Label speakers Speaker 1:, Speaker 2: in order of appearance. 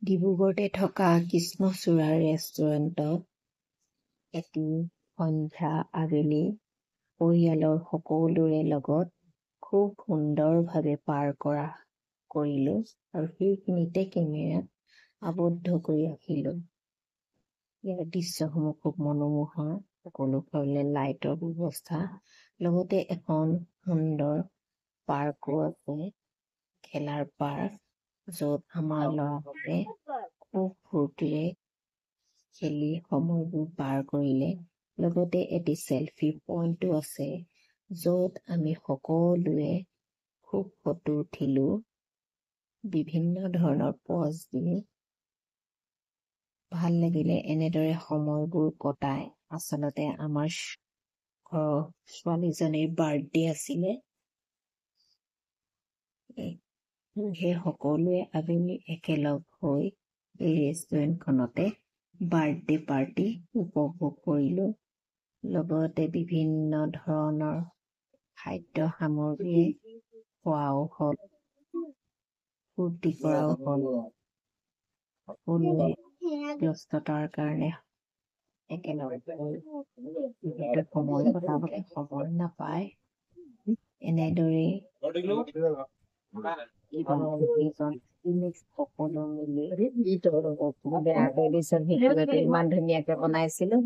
Speaker 1: ডিব্ৰুগড়তে থকা কৃষ্ণচূড়া ৰেষ্টুৰেণ্টত এটি সন্ধ্যা আবেলি পৰিয়ালৰ সকলোৰে লগত খুব সুন্দৰভাৱে পাৰ কৰিলোঁ আৰু সেইখিনিতে কেমেৰাত আবদ্ধ কৰি ৰাখিলোঁ। ইয়াৰ দৃশ্যসমূহ খুব মনোমোহা, সকলোফালে লাইটৰ ব্যৱস্থা, লগতে এখন সুন্দৰ পাৰ্কো আছে, খেলাৰ পাৰ্ক, য'ত আমাৰ ল'ৰাহঁতে খুব ফূৰ্তিৰে খেলি সময়বোৰ পাৰ কৰিলে। লগতে এটি চেলফি পইণ্টো আছে, য'ত আমি সকলোৱে খুব ফটো উঠিলোঁ, বিভিন্ন ধৰণৰ পজ দি। ভাল লাগিলে এনেদৰে সময়বোৰ কটাই। আচলতে আমাৰ ঘৰৰ ছোৱালীজনীৰ বাৰ্থডে আছিলে। সেই সকলোৱে আবেলি একেলগ হৈ এই ৰেষ্টুৰেণ্টখনতে বাৰ্থডে পাৰ্টি উপভোগ কৰিলোঁ। লগতে বিভিন্ন ধৰণৰ খাদ্য সামগ্ৰী খোৱাও হ'ল, ফূৰ্তি কৰাও হ'ল। সকলোৱে ব্যস্ততাৰ কাৰণে একেলগে সময় কটাবলৈ সময় নাপায়। এনেদৰেই সকলো মিলি ইমান ধুনীয়াকে বনাইছিলোঁ।